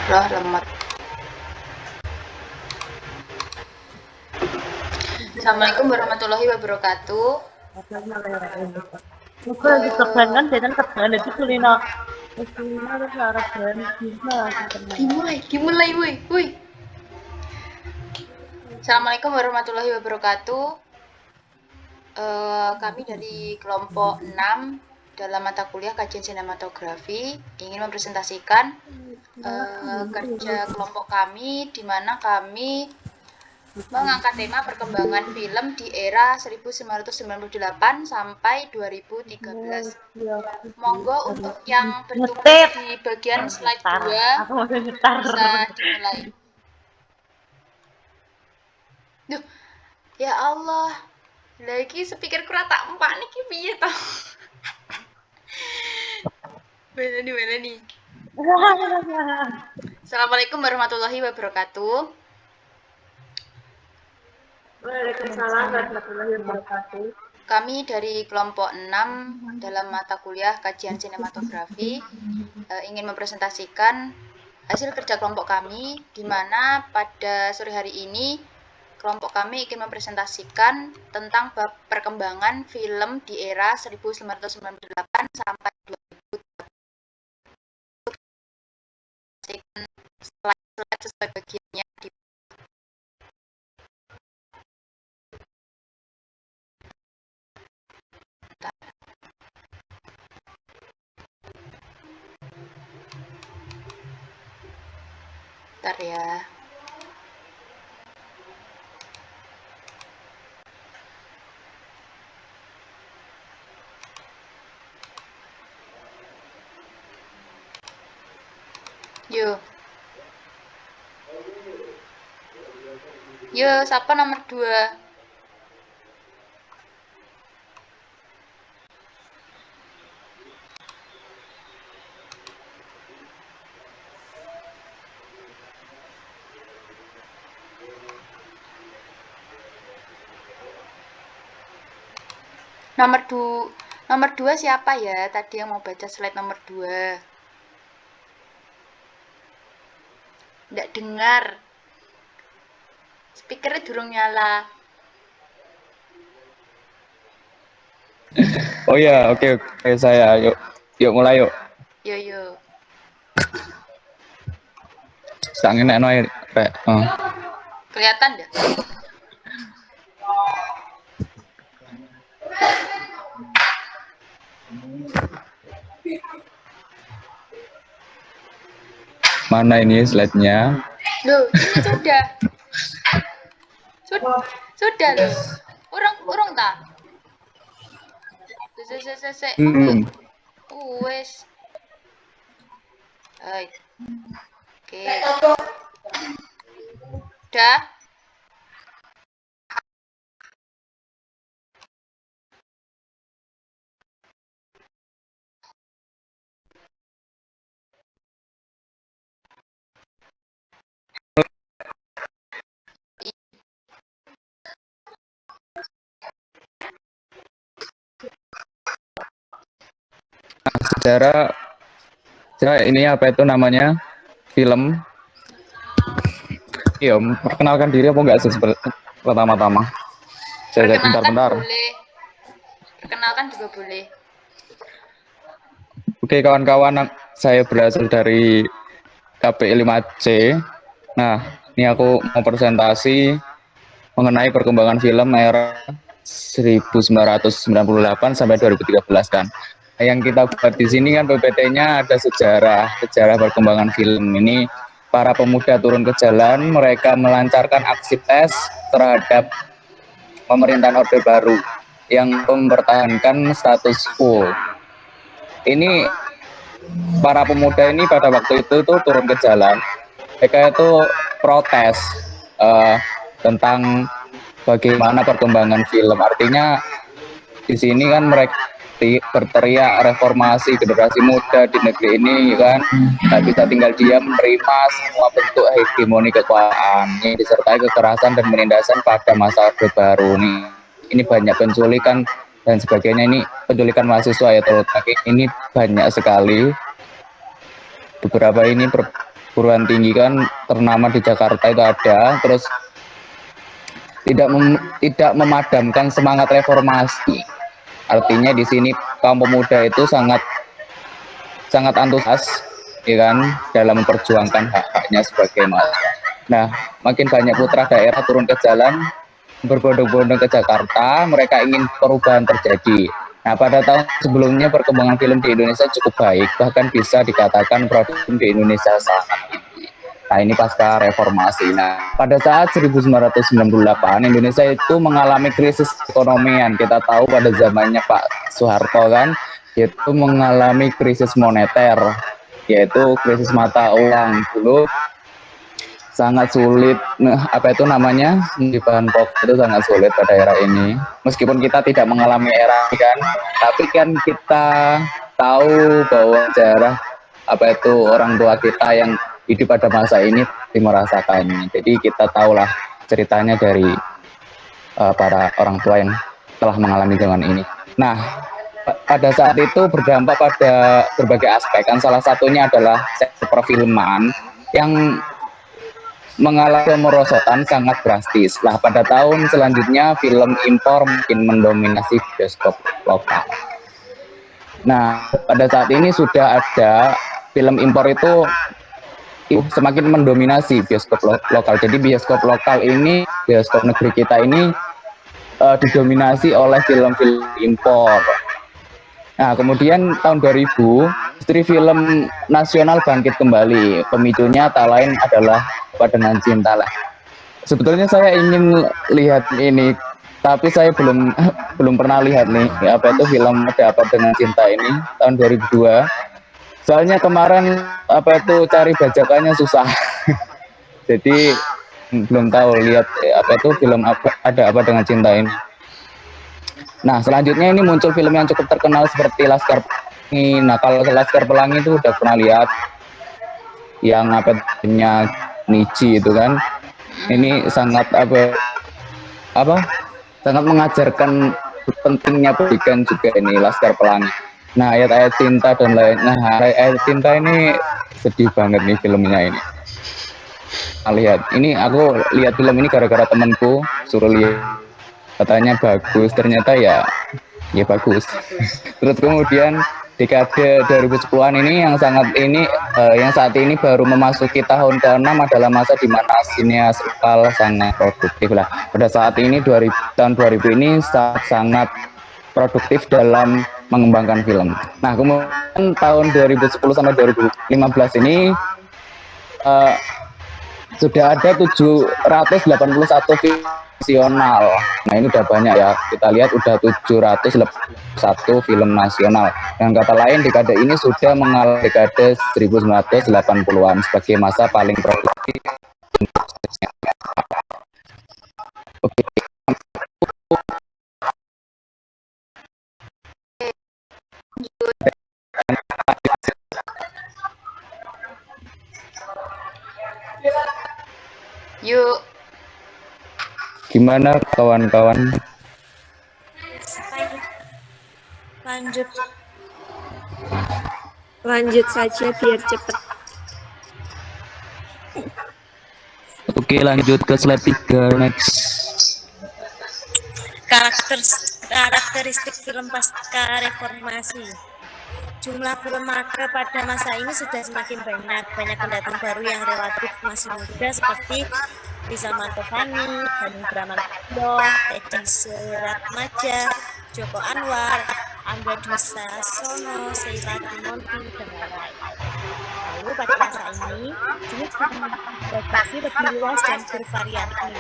Lah lemot. Assalamualaikum warahmatullahi wabarakatuh. Bukan lagi kerjaan kan, dia kan kerjaan itu kulino. Kulino terus harus jalan bisa. Dimulai, woi. Assalamualaikum warahmatullahi wabarakatuh. Kami dari kelompok 6 dalam mata kuliah kajian sinematografi ingin mempresentasikan kerja kelompok kami, di mana kami mengangkat tema perkembangan film di era 1998 sampai 2013. Monggo untuk yang bertugas di bagian slide 2 Aku mau nyetar. bisa dimulai. Duh, ya Allah. Lagi speakerku rata empat niki piye to? Mana nih? Assalamualaikum warahmatullahi wabarakatuh. Waalaikumsalam warahmatullahi wabarakatuh. Kami dari kelompok 6 dalam mata kuliah kajian sinematografi ingin mempresentasikan hasil kerja kelompok kami, di mana pada sore hari ini kelompok kami ingin mempresentasikan tentang bab perkembangan film di era 1998 sampai 2000. Slide sesuai bagiannya di bentar ya. Yo, siapa nomor 2? Nomor 2 siapa ya? Tadi yang mau baca slide nomor 2. Nggak dengar. Speakernya durung nyala. Oh ya, oke, saya. Yuk mulai yuk. Yo. Sangin enak air. Kelihatan nggak? Mana ini slide-nya? Loh, ini sudah. Sudah loh. Urung tak? Sek. Wes. Hai. Oke. Udah? Secara ini apa itu namanya? Film. Iya, perkenalkan diri apa enggak sih pertama-tama? Saya bentar. Boleh. Perkenalkan juga boleh. Oke, kawan-kawan, saya berasal dari KPI 5C. Nah, ini aku mau presentasi mengenai perkembangan film era 1998 sampai 2013 kan. Yang kita buat di sini kan PPT-nya ada sejarah perkembangan film ini. Para pemuda turun ke jalan, mereka melancarkan aksi tes terhadap pemerintahan Orde Baru yang mempertahankan status quo. Ini para pemuda ini pada waktu itu tuh turun ke jalan. Mereka itu protes tentang bagaimana perkembangan film. Artinya di sini kan mereka berteriak reformasi generasi muda di negeri ini kan, tak bisa tinggal diam menerima semua bentuk hegemoni kekuasaan ini disertai kekerasan dan penindasan pada masa Orde Baru nih. Ini banyak penculikan dan sebagainya, ini penculikan mahasiswa ya, terutama ini banyak sekali. Beberapa ini perguruan tinggi kan ternama di Jakarta itu ada, terus tidak memadamkan semangat reformasi. Artinya di sini kaum pemuda itu sangat antusias, ya kan, dalam memperjuangkan hak-haknya sebagai mahasiswa. Nah, makin banyak putra daerah turun ke jalan, berbondong-bondong ke Jakarta, mereka ingin perubahan terjadi. Nah, pada tahun sebelumnya perkembangan film di Indonesia cukup baik, bahkan bisa dikatakan produksi di Indonesia sangat tinggi. Nah, ini pasca reformasi. Nah, pada saat 1998, Indonesia itu mengalami krisis ekonomian. Kita tahu pada zamannya Pak Soeharto kan, itu mengalami krisis moneter, yaitu krisis mata uang. Dulu sangat sulit, apa itu namanya, di bahan pokok itu sangat sulit pada era ini. Meskipun kita tidak mengalami era ini kan, tapi kan kita tahu bahwa sejarah apa itu orang tua kita yang hidup pada masa ini merasakannya. Jadi kita tahulah ceritanya dari para orang tua yang telah mengalami zaman ini. Nah, pada saat itu berdampak pada berbagai aspek kan, salah satunya adalah sektor perfilman yang mengalami kemerosotan sangat drastis. Nah, pada tahun selanjutnya film impor makin mendominasi bioskop lokal. Nah, pada saat ini sudah ada film impor itu semakin mendominasi bioskop lokal. Jadi bioskop lokal ini, bioskop negeri kita ini didominasi oleh film-film impor. Nah, kemudian tahun 2000, industri film nasional bangkit kembali. Pemicunya tak lain adalah Apa Dengan Cinta lah. Sebetulnya saya ingin lihat ini, tapi saya belum pernah lihat nih, apa itu film Ada Apa Dengan Cinta ini tahun 2002. Soalnya kemarin apa itu cari bajakannya susah. Jadi belum tahu lihat apa itu film Ada Apa Dengan Cinta ini. Nah, selanjutnya ini muncul film yang cukup terkenal seperti Laskar Pelangi. Nah, kalau Laskar Pelangi itu udah pernah lihat yang apa namanya Niji itu kan. Ini sangat sangat mengajarkan pentingnya pendidikan juga ini Laskar Pelangi. Nah, ayat-ayat cinta dan lain. Nah, ayat cinta ini sedih banget nih filmnya ini. Nah, lihat, ini aku lihat film ini gara-gara temanku suruh lihat. Katanya bagus, ternyata ya bagus. Terus kemudian dekade 2010-an ini yang yang saat ini baru memasuki tahun ke-6 adalah masa di mana sineas lokal sangat produktif lah. Pada saat ini tahun 2000 ini sangat produktif dalam mengembangkan film. Nah, kemudian tahun 2010 sampai 2015 ini sudah ada 781 film nasional. Nah, ini udah banyak ya. Kita lihat udah 701 film nasional. Dengan kata lain, dekade ini sudah mengalami dekade 1980-an sebagai masa paling produktif. Oke. Yuk. Gimana kawan-kawan? Lanjut saja biar cepat. Oke, lanjut ke slide 3 next. Karakteristik film pasca reformasi. Jumlah film maker pada masa ini sudah semakin banyak pendatang baru yang relatif masih muda seperti Rizal Mantovani, Hanung Bramantyo, Teddy Suratmaja, Joko Anwar, Angga Dwi Sasono, Sheila Timonti, dan lain-lain. Lalu pada masa ini, jenis film produksi lebih luas dan bervariasi.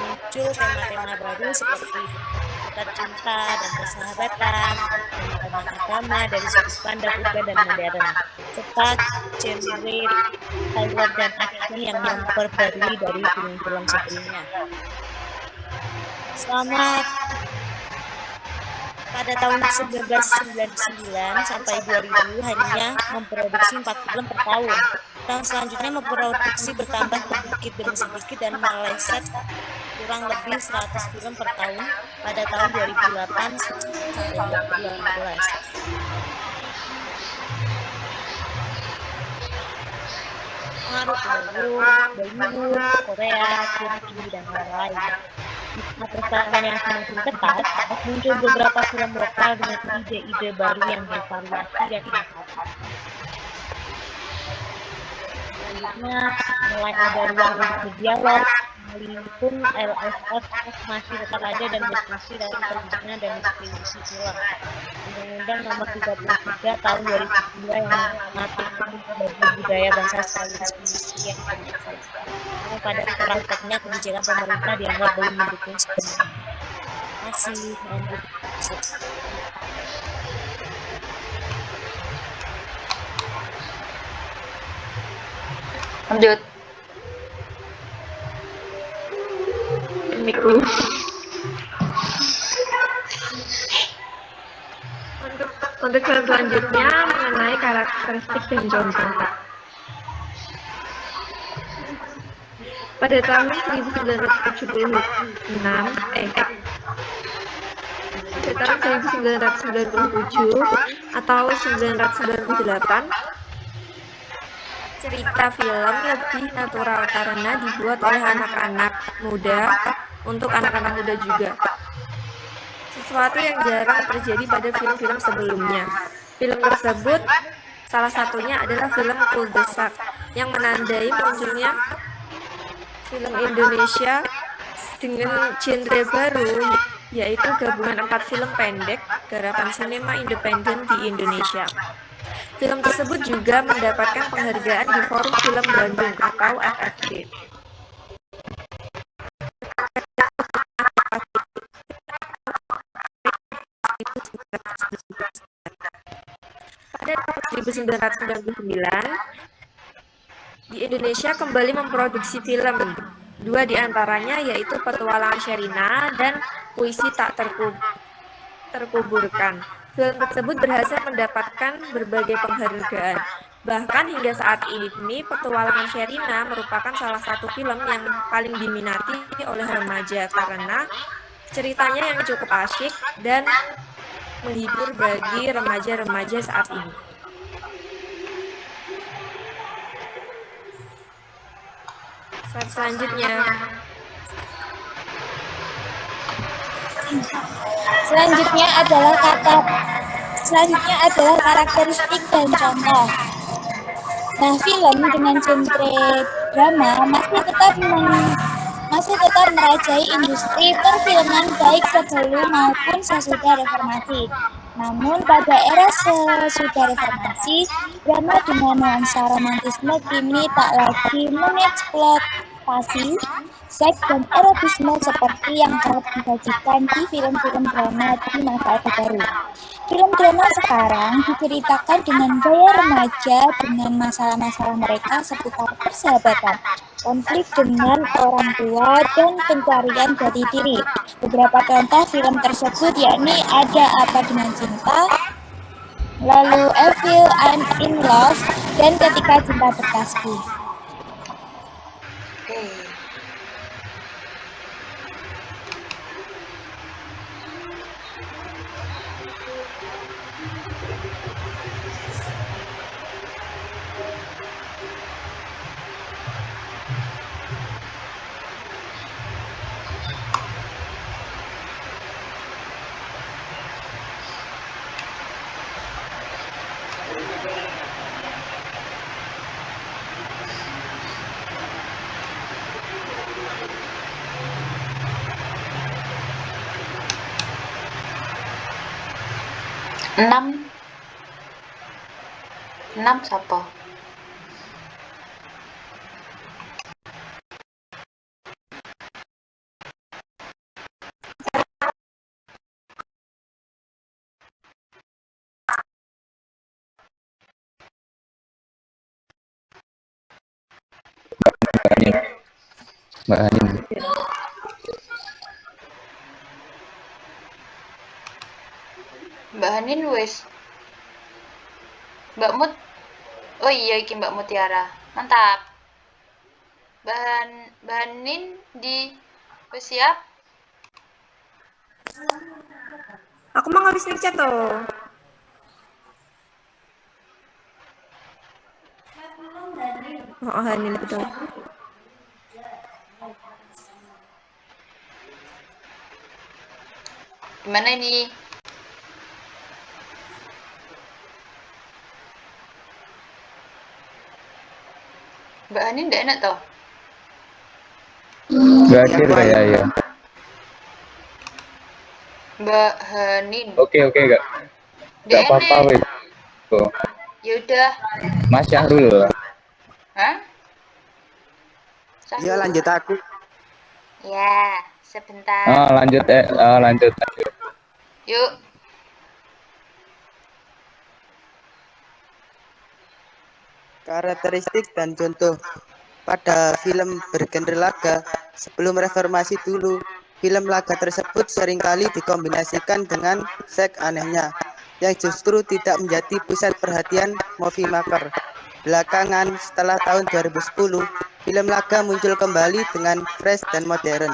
Muncul tema-tema baru seperti cinta dan persahabatan, tema agama dari sudut pandang urban dan modern, serta genre Hollywood dan action yang memperbarui dari film-film sebelumnya. Pada tahun 1999 sampai 2000 hanya memproduksi 4 film per tahun. Tahun selanjutnya memproduksi bertambah sedikit demi sedikit dan meleset kurang lebih 100 film per tahun pada tahun 2008 sampai 2018. Bollywood, Bollywood, Korea, Turki, dan lain-lain. Di tengah persaingan yang semakin ketat, muncul beberapa film lokal dengan ide-ide baru yang bervariasi dan inovatif. Selanjutnya, mulai ada ruang untuk berdialog, meskipun LSF masih tetap ada dan berfungsi dalam produksinya dan distribusi film. Undang-Undang Nomor 33 Tahun 2002 yang mengatur sebagai budaya bangsa sekaligus industri yang berhasil. Namun pada prakteknya kebijakan pemerintah dianggap belum mendukung sepenuhnya. Masih lanjut. Lanjut. Mikro. Untuk film selanjutnya mengenai karakteristik dan contoh. Pada tahun 1996 atau 1998, cerita film lebih natural karena dibuat oleh anak-anak muda untuk anak-anak muda juga. Sesuatu yang jarang terjadi pada film-film sebelumnya. Film tersebut salah satunya adalah film Cul-de-sac yang menandai munculnya film Indonesia dengan genre baru, yaitu gabungan 4 film pendek garapan sinema independen di Indonesia. Film tersebut juga mendapatkan penghargaan di Forum Film Bandung atau FFB. Pada tahun 1999, di Indonesia kembali memproduksi film. 2 diantaranya yaitu Petualangan Sherina dan Puisi Tak Terkuburkan. Film tersebut berhasil mendapatkan berbagai penghargaan. Bahkan hingga saat ini, Petualangan Sherina merupakan salah satu film yang paling diminati oleh remaja karena ceritanya yang cukup asyik dan menghibur bagi remaja-remaja saat ini. Selanjutnya adalah karakteristik dan contoh. Nah, film dengan genre drama masih tetap merajai industri perfilman baik sebelum maupun sesudah reformasi. Namun pada era sesudah reformasi, drama dengan nuansa romantisme kini tak lagi mengeksploitasi seks dan erotisme seperti yang kerap disajikan di film-film drama di masa Orde Baru. Film drama sekarang diceritakan dengan gaya remaja dengan masalah-masalah mereka seputar persahabatan, konflik dengan orang tua, dan pencarian jati diri. Beberapa contoh film tersebut yakni Ada Apa Dengan Cinta, lalu Evil I'm in Love, dan Ketika Cinta Berkasih. Oke. 6 siapa? Mbak Hanin. Mbak Hanin wis. Mbak Mut. Oh iya iki Mbak Mutiara. Mantap. Mbak Hanin di wis siap? aku mau habis ngechat tuh. Oh, Hanin betul. Gimana ini? Mbak Hani nggak enak toh? Nggak hadir kayak ya. Mbak Hanin. Oke, nggak Nggak apa-apa enak. wes. Tuh. Ya udah. Mas Syahrul. Hah? Iya, lanjut aku. Ya, sebentar. Lanjut lanjut. Yuk. Karakteristik dan contoh. Pada film bergenre laga, sebelum reformasi dulu, film laga tersebut seringkali dikombinasikan dengan seks anehnya, yang justru tidak menjadi pusat perhatian movie maker. Belakangan, setelah tahun 2010, film laga muncul kembali dengan fresh dan modern.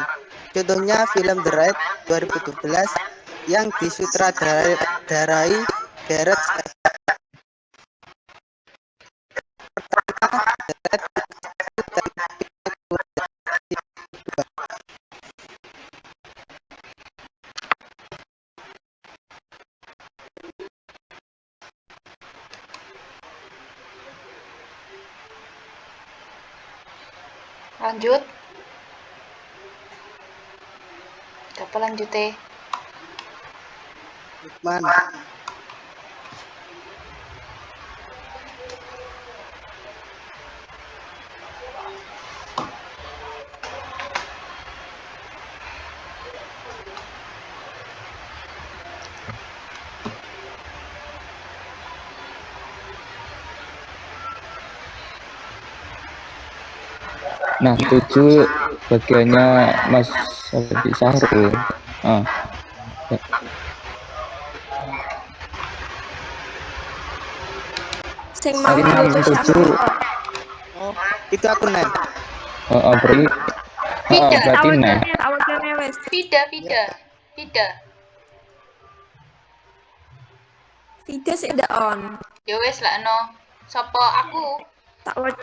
Contohnya film The Raid 2012 yang disutradarai Gareth Lanjut. Apa lanjutnya? Lukman. Nah, 7 bagiannya Mas Syahrul. Sing mau Nanti diutus 7. Syahrul kok. Oh, itu aku Nen. Berarti berarti nah. Awalnya wes. Vida. Vida sih udah on. Ya wes lah no. Sopo aku? Tak wac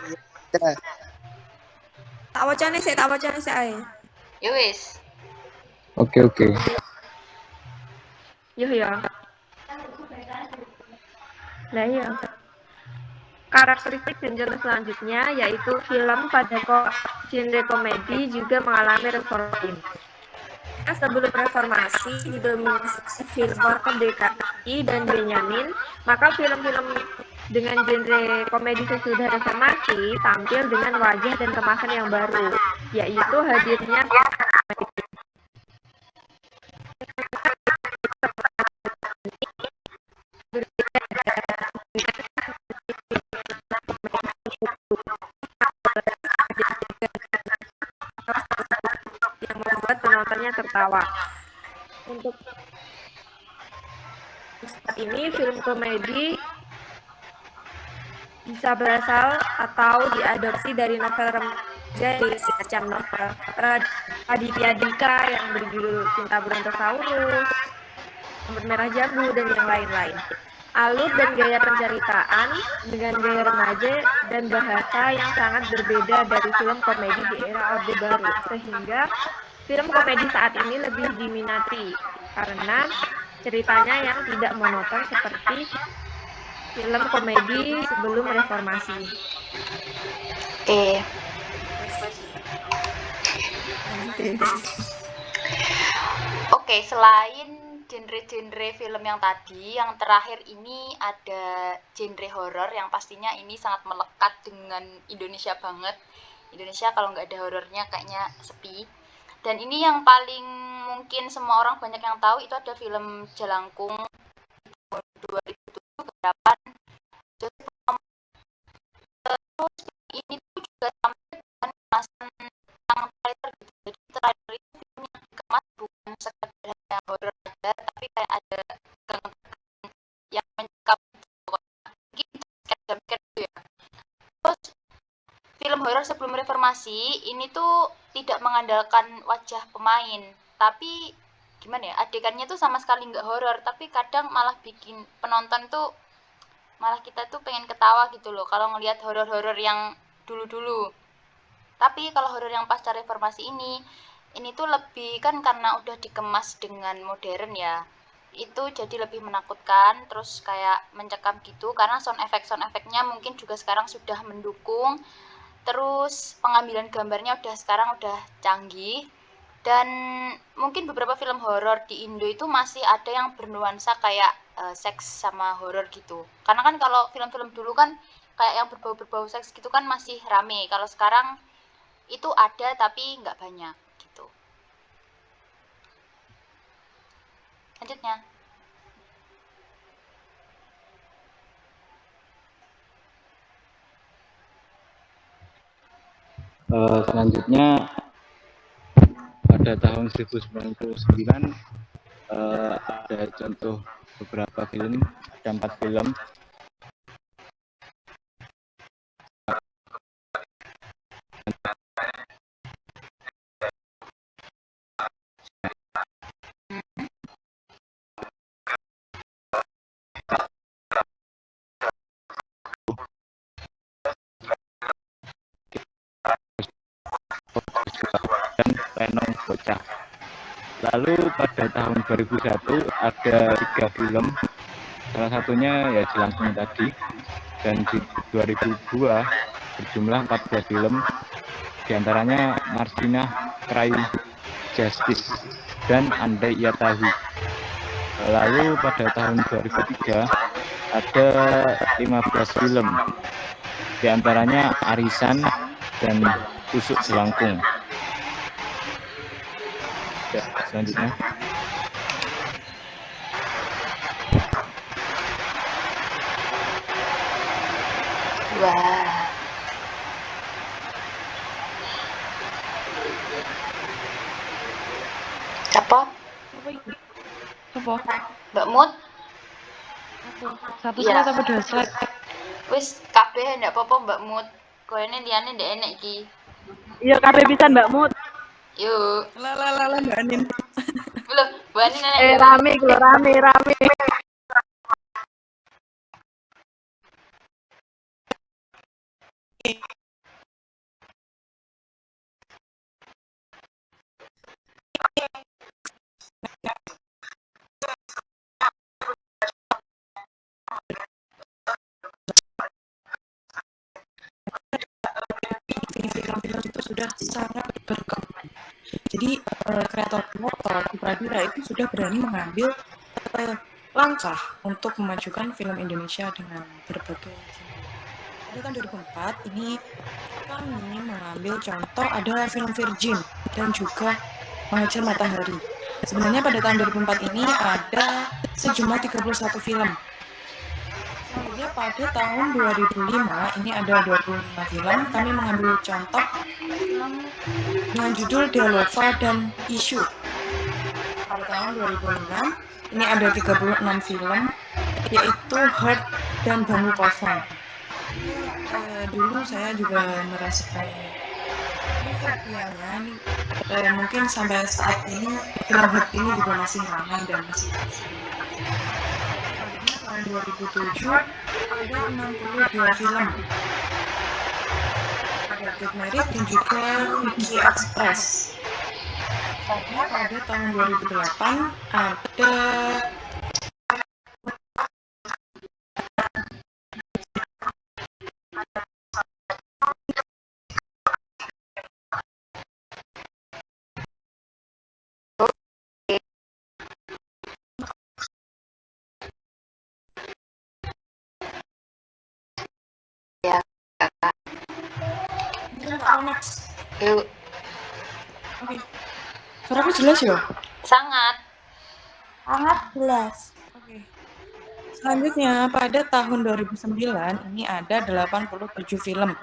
Ya, tak wacane sih ae. Ya wes. Oke. Yo ya. Nah iya. Karakteristik dan genre selanjutnya yaitu film pada genre komedi juga mengalami reformasi. Sebelum reformasi didominasi film Warkop DKI dan Benyamin, maka film-film dengan genre komedi sesudah reformasi tampil dengan wajah dan kemasan yang baru, yaitu hadirnya yang membuat penontonnya tertawa. Untuk saat ini film komedi bisa berasal atau diadopsi dari novel remaja di semacam novel Aditya Dika yang berjudul Cinta Brontosaurus, Rambut Merah Jambu, dan yang lain-lain. Alur dan gaya penceritaan dengan gaya remaja dan bahasa yang sangat berbeda dari film komedi di era Orde Baru, sehingga film komedi saat ini lebih diminati karena ceritanya yang tidak monoton seperti film komedi sebelum reformasi. Oke, selain genre-genre film yang tadi, yang terakhir ini ada genre horor yang pastinya ini sangat melekat dengan Indonesia banget. Indonesia kalau nggak ada horornya kayaknya sepi. Dan ini yang paling mungkin semua orang banyak yang tahu itu ada film Jalangkung 2007 8. Terus ini tuh juga sampai dengan kemasan yang trailer gitu. Jadi trailer itu film yang dikemas bukan sekedar hanya horor aja, tapi kayak ada yang mencekam mungkin jam-jam gitu ya. Terus film horor sebelum reformasi ini tuh tidak mengandalkan wajah pemain, tapi gimana ya, adegannya tuh sama sekali nggak horor, tapi kadang malah bikin penonton tuh malah kita tuh pengen ketawa gitu loh kalau ngelihat horor-horor yang dulu-dulu. Tapi kalau horor yang pasca reformasi ini tuh lebih kan karena udah dikemas dengan modern ya. Itu jadi lebih menakutkan, terus kayak mencekam gitu karena sound effect-nya mungkin juga sekarang sudah mendukung. Terus pengambilan gambarnya sekarang udah canggih. Dan mungkin beberapa film horor di Indo itu masih ada yang bernuansa kayak seks sama horor gitu. Karena kan kalau film-film dulu kan kayak yang berbau-berbau seks gitu kan masih rame. Kalau sekarang itu ada tapi nggak banyak gitu. Lanjutnya. Selanjutnya pada tahun 1999 ada contoh beberapa film, ada 4 film. Dan Lenong Bocah. Lalu pada tahun 2001 ada 3 film, salah satunya ya Jelangkung tadi, dan di 2002 berjumlah 14 film, diantaranya Marsinah, Krayu, Justice, dan Andai Ia Tahu. Lalu pada tahun 2003 ada 15 film, diantaranya Arisan dan Tusuk Jelangkung. Ya, selanjutnya. Wah. Apa? Apa? Mbak Mut? Satu Iya. slide apa 2 slide? Wis kabeh ndak apa-apa Mbak Mut. Koene liyane ndek enek iki. Iya, kabeh pisan Mbak Mut. Yuk. Lah Mbak Anin. Lho, Mbak Anin enek. Rame iku rame. Film-film itu sudah sangat berkembang. Jadi kreator motor Pradira itu sudah berani mengambil langkah untuk memajukan film Indonesia dengan berbagai pada tahun 2004 ini kami mengambil contoh ada film Virgin dan juga Mengejar Matahari. Sebenarnya pada tahun 2004 ini ada sejumlah 31 film. Selanjutnya pada tahun 2005 ini ada 25 film. Kami mengambil contoh film dengan judul Dialova dan Isu. Pada tahun 2006 ini ada 36 film yaitu Heart dan Bambu Kosong. Dulu saya juga merasakan mungkin sampai saat ini film Heart ini juga masih ramai dan masih tahun 2007 ada 62 film ada Good Merit dan juga Wiki Express. Pada tahun 2008 ada Yuk. Oke. Suaraku jelas ya? Sangat jelas. Oke. Selanjutnya pada tahun 2009 ini ada 87 film.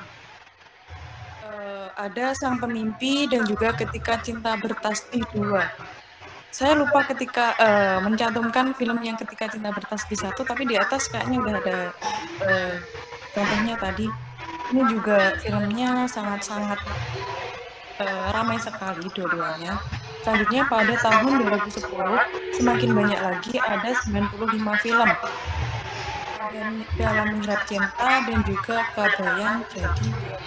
Ada Sang Pemimpi dan juga Ketika Cinta Bertasbih 2. Saya lupa ketika mencantumkan film yang Ketika Cinta Bertasbih 1, tapi di atas kayaknya udah ada contohnya tadi. Ini juga filmnya sangat-sangat ramai sekali dua-duanya. Selanjutnya pada tahun 2010 semakin banyak lagi ada 95 film. ada Piala Mihrab Cinta dan juga Kabayang Jadi Wiyaya.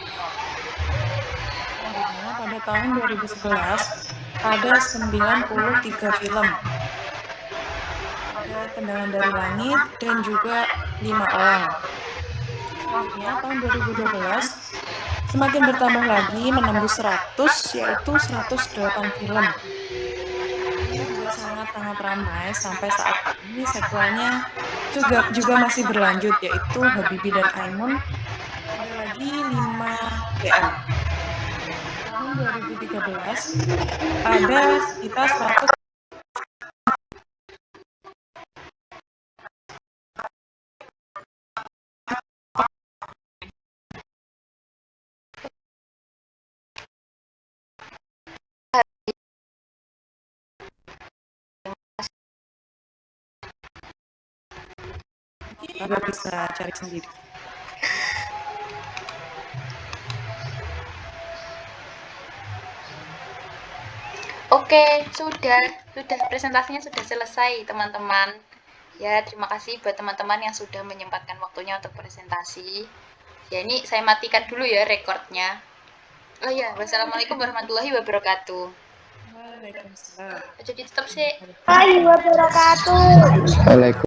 Selanjutnya pada tahun 2011 ada 93 film. Ada Tendangan dari Langit dan juga 5 Elang. Selanjutnya tahun 2012 semakin bertambah lagi menembus 100 yaitu 108 film. Ini juga sangat-sangat ramai sampai saat ini sequelnya juga masih berlanjut yaitu Habibie dan Ainun. Ada lagi 5 GM. Tahun 2013 ada sekitar 100 Anda bisa cari sendiri. Oke, sudah presentasinya sudah selesai, teman-teman. Ya, terima kasih buat teman-teman yang sudah menyempatkan waktunya untuk presentasi. Ya, ini saya matikan dulu ya recordnya. Oh ya, wassalamualaikum warahmatullahi wabarakatuh. Waalaikumsalam. Jadi tetap sih. Wabarakatuh. Waalaikumsalam.